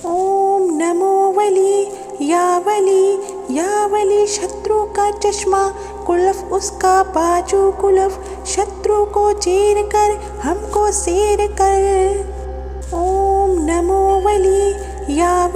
ओम नमो वली, या वली शत्रु का चश्मा, कुल्फ उसका बाजू कुल्फ, शत्रु को चीर कर हमको सैर कर। ओम नमो वली, या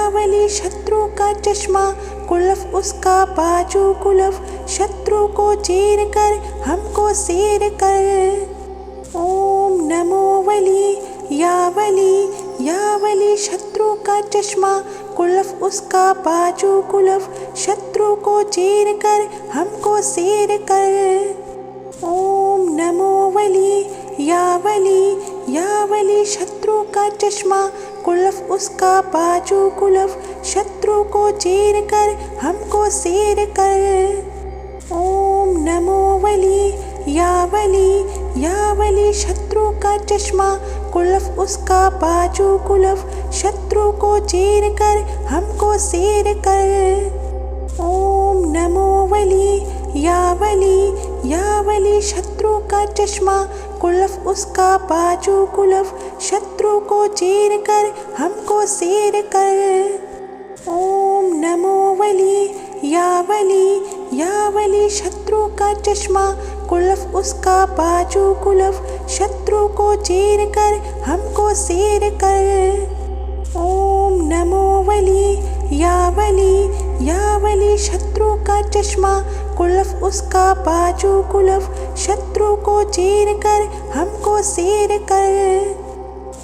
वली शत्रु का चश्मा, कुल्फ उसका बाजू कुल्फ, शत्रु को चीर कर हमको सैर कर। ओम नमो वली, या वली शत्रु का चश्मा, कुल्फ उसका बाजू कुल्फ, शत्रु को चीर कर हमको सैर कर। ओम नमो वली, या वली शत्रु का चश्मा, कुल्फ उसका बाजू कुल्फ, शत्रु को चीर कर हमको सैर कर। ओम नमो वली, या वली शत्रु का चश्मा, कुल्फ उसका बाजू कुल्फ, शत्रु को चीर कर हमको सैर कर। ओम नमो वली, या वली शत्रु का चश्मा, कुल्फ उसका बाजू कुल्फ, शत्रु को चीर कर हमको सैर कर। ओम नमो वली, या वली शत्रु का चश्मा, कुल्फ उसका बाजू कुल्फ, शत्रु को चीर कर हमको सैर कर। ओम नमो वली, या वली शत्रु का चश्मा, कुल्फ उसका बाजू कुल्फ, शत्रु को चीर कर हमको सैर कर।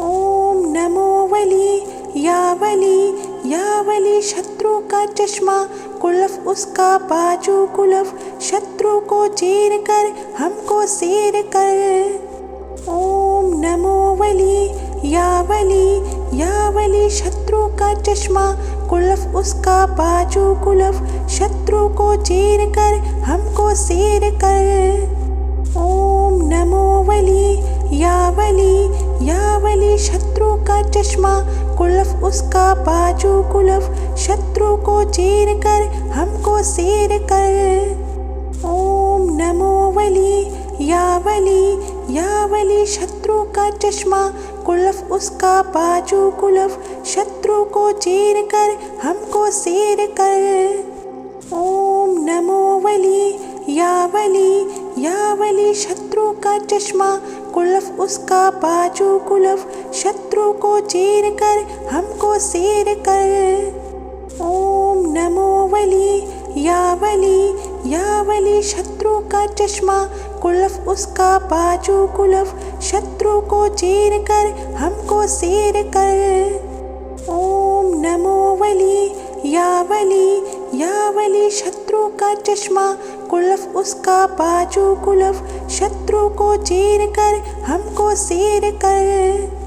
ओम नमो वली, या वली शत्रु का चश्मा, कुल्फ उसका बाजू कुल्फ, शत्रु को चीर कर हमको सैर कर। ओम नमो वली, या वली शत्रु का चश्मा, कुल्फ उसका बाजू कुल्फ, शत्रु को चीर कर हमको सैर कर। ओम नमो वली, या वली शत्रु का चश्मा, कुल्फ उसका बाजू कुल्फ, शत्रु को चीर कर हमको सैर कर। ओम नमो वली, या वली शत्रु का चश्मा, कुल्फ उसका बाजू कुल्फ, शत्रु को चीर कर हमको सैर कर। ओम नमो वली, या वली शत्रु का चश्मा, कुल्फ उसका बाजू कुल्फ, शत्रु को चीर कर हमको सैर कर। ओम नमो वली, या वली शत्रु का चश्मा, कुल्फ उसका बाजू कुल्फ, शत्रु को चीर कर हमको सैर कर। ओम नमो वली, या वली शत्रु का चश्मा, कुल्फ उसका बाजू कुल्फ, शत्रु को चीर कर हमको सैर कर।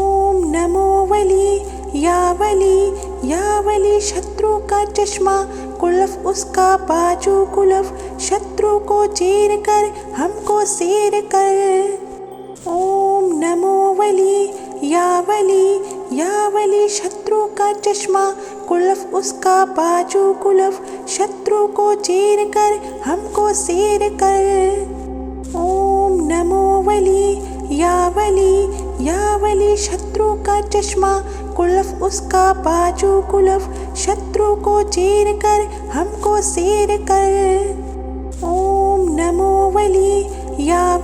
ओम नमो वली, या वली शत्रु का चश्मा, कुल्फ उसका बाजू कुल्फ, शत्रु को चीर कर हमको सैर कर। ओम नमो वली, या वली शत्रु का चश्मा, कुल्फ उसका बाजू कुल्फ, शत्रु को चीर कर हमको सैर कर। ओम नमो वली, या वली शत्रु का चश्मा, कुल्फ उसका बाजू कुल्फ, शत्रु को चीर कर हमको सैर कर। ओम नमो वली, या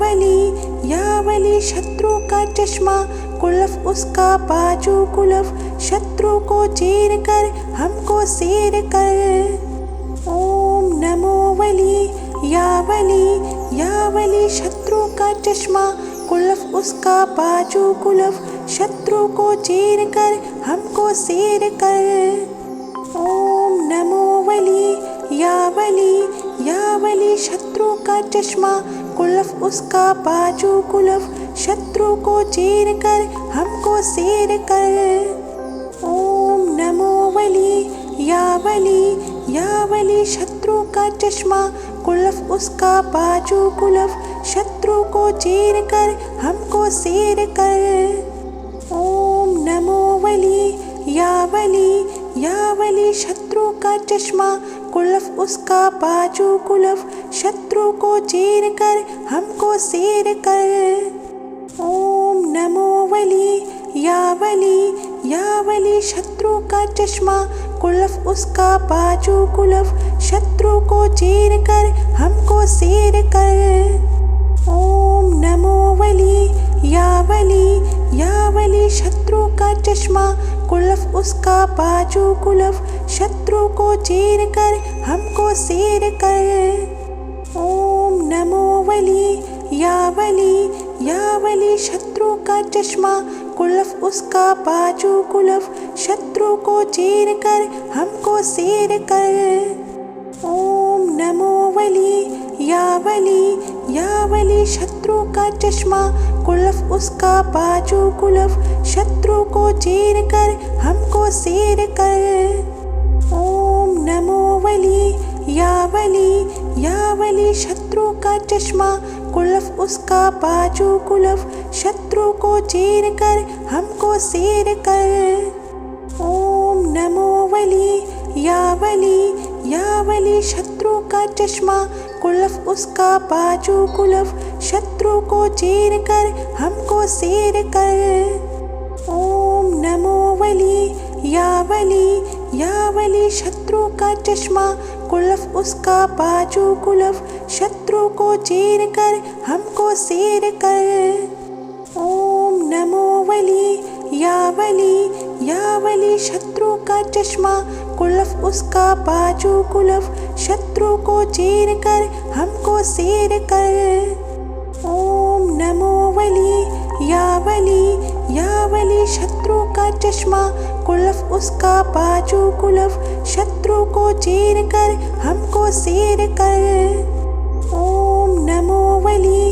वली शत्रु का चश्मा, कुल्फ उसका बाजू कुल्फ, शत्रु को चीर कर हमको सैर कर। ओम नमो वली, या वली शत्रु का चश्मा, कुल्फ उसका बाजू कुल्फ, शत्रु को चीर कर हमको सैर कर। ओम नमो वली, या वली शत्रु का चश्मा, कुल्फ उसका बाजू कुल्फ, शत्रु को चीर कर हमको सैर कर। ओम नमो वली, या वली शत्रु का चश्मा, कुल्फ उसका बाजू कुल्फ, शत्रु को चीर कर हमको सैर कर। ओम नमो वली, या वली शत्रु का चश्मा, कुल्फ उसका बाजू कुल्फ, शत्रु को चीर कर हमको सैर कर। ओम नमो वली, या वली शत्रु का चश्मा कुल्फ उसका बाजू कुल्फ शत्रु को चीर कर हमको सैर कर। ओम नमो वली या वली शत्रु का चश्मा कुल्फ उसका बाजू कुल्फ शत्रु को चीर कर हमको सैर कर। ओम नमो वली या वली शत्रु का चश्मा कुल्फ उसका बाजू कुल्फ शत्रु को चीर कर हमको सैर कर। ओम नमो वली या वली शत्रु का चश्मा कुल्फ उसका बाजू कुल्फ शत्रु को चीर कर हमको सैर कर। ओम नमो वली या वली शत्रु का चश्मा कुल्फ उसका बाजू कुल्फ शत्रु को चीर कर हमको सैर कर। ओम नमो वली या वली शत्रु का चश्मा कुल्फ उसका बाजू कुल्फ शत्रु को चीर कर हमको सैर कर। ओम नमो वली या वली शत्रु का चश्मा कुल्फ उसका बाजू कुल्फ शत्रु को चीर कर हमको सैर कर। ओम नमो वली या वली शत्रु का चश्मा कुल्फ उसका बाजू कुल्फ शत्रु को चीर कर हमको सैर कर। ओम नमो वली या वली शत्रु का चश्मा कुल्फ उसका बाजू कुल्फ शत्रु को चीर कर हमको सैर कर। ओम नमो वली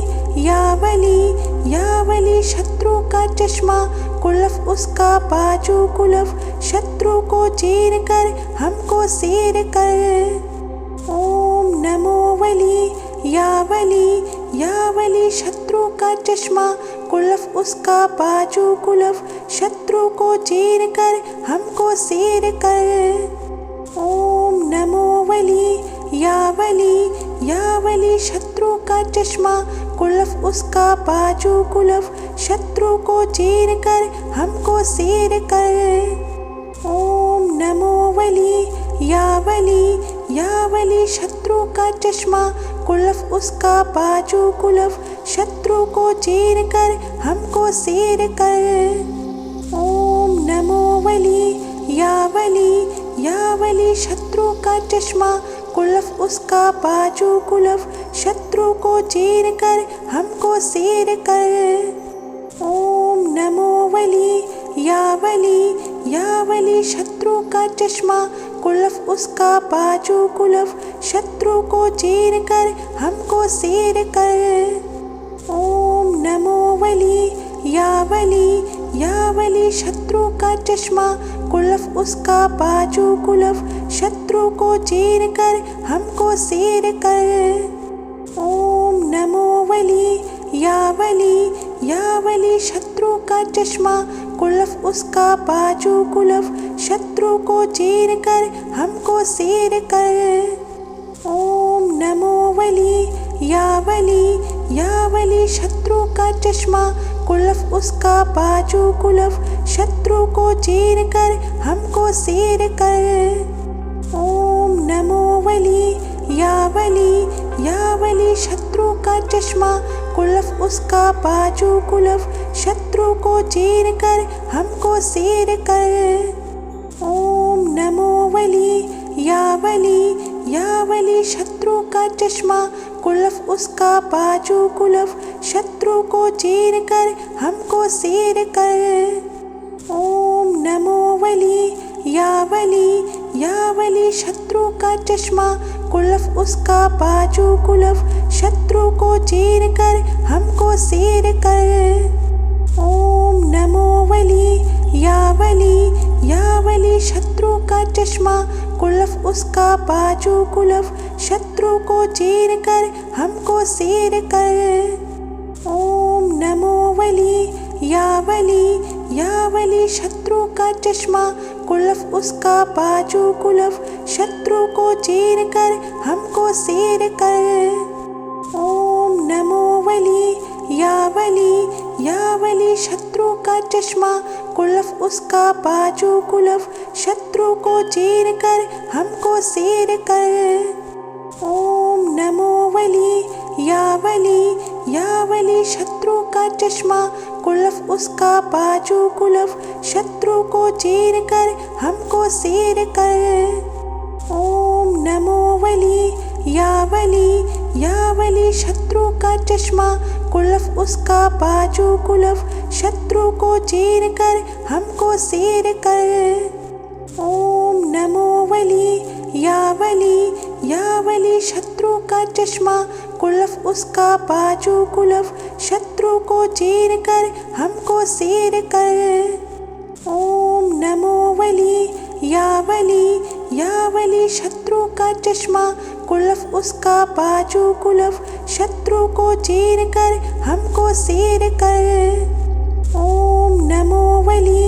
या वली शत्रु का चश्मा कुल्फ उसका बाजू कुल्फ शत्रु को चीर कर हमको सैर कर। ओम नमो वली या वली शत्रु का चश्मा कुल्फ उसका बाजू कुल्फ शत्रु को चीर कर हमको सैर कर। ओम नमो वली या वली शत्रु का चश्मा कुल्फ उसका बाजू कुल्फ शत्रु को चीर कर हमको सैर कर। ओम नमो वली या वली शत्रु का चश्मा कुल्फ उसका बाजू कुल्फ शत्रु को चीर कर हमको सैर कर। ओम नमो वली या वली शत्रु का चश्मा कुल्फ उसका बाजू कुल्फ शत्रु को चीर कर हमको सैर कर। ओम नमो वली या वली शत्रु का चश्मा कुल्फ उसका बाजू कुल्फ शत्रु को चीर कर हमको सैर कर। ओम नमो वली या वली शत्रु का चश्मा कुल्फ उसका बाजू कुल्फ शत्रु को चीर कर हमको सैर कर। ओम नमो वली या वली शत्रु का चश्मा कुल्फ उसका बाजू कुल्फ शत्रु को चीर कर हमको सैर कर। ओम नमो वली या वली शत्रु का चश्मा कुल्फ उसका बाजू कुल्फ शत्रु को चीर कर हमको सैर कर। ओम नमो वली या वली शत्रु का चश्मा कुल्फ उसका बाजू कुल्फ शत्रु को चीर कर हमको सैर कर। ओम नमो वली या वली शत्रु का चश्मा कुल्फ उसका बाजू कुल्फ शत्रु को चीर कर हमको सैर कर। ओम नमो वली या वली शत्रु का चश्मा कुल्फ उसका बाजू कुल्फ शत्रु को चीर कर हमको सैर कर। ओम नमो वली या वली शत्रु का चश्मा कुल्फ उसका बाजू कुल्फ शत्रु को चीर कर हमको सैर कर। ओम नमो वली या वली शत्रु का चश्मा कुल्फ उसका बाजू कुल्फ शत्रु को चीर कर हमको सैर कर। ओम नमो वली या वली शत्रु का चश्मा कुल्फ उसका बाजू कुल्फ शत्रु को चीर कर हमको सैर कर। ओम नमो वली या वली शत्रु का चश्मा कुल्फ उसका बाजू कुल्फ शत्रु को चीर कर हमको सैर कर। ओम नमो वली या वली शत्रु का चश्मा कुल्फ उसका बाजू कुल्फ शत्रु को चीर कर हमको सैर कर। ओम नमो वली या वली शत्रु का चश्मा कुल्फ उसका बाजू कुल्फ शत्रु को चीर कर हमको सैर कर। ओम नमो वली या वली शत्रु का चश्मा कुल्फ उसका बाजू कुल्फ शत्रु को चीर कर हमको सैर कर। ओम नमो वली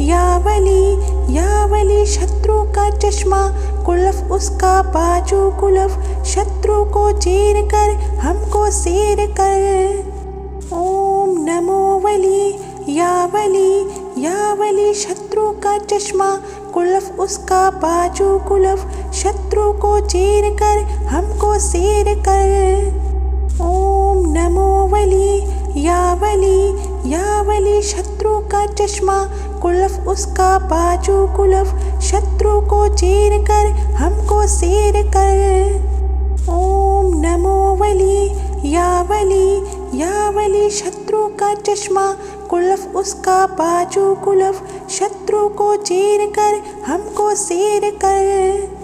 या वली शत्रु का चश्मा कुल्फ उसका बाजू कुल्फ शत्रु को चीर कर हमको सैर कर। ओम नमो वली या वली शत्रु का चश्मा कुल्फ उसका बाजू कुल्फ शत्रु को चीर कर हमको सैर कर। ओम नमो वली या वली शत्रु का चश्मा कुल्फ उसका बाजू कुल्फ शत्रु को चीर कर हमको सैर कर। ओम नमो वली या वली शत्रु का चश्मा कुल्फ उसका बाजू कुल्फ शत्रु को चीर कर हमको सैर कर।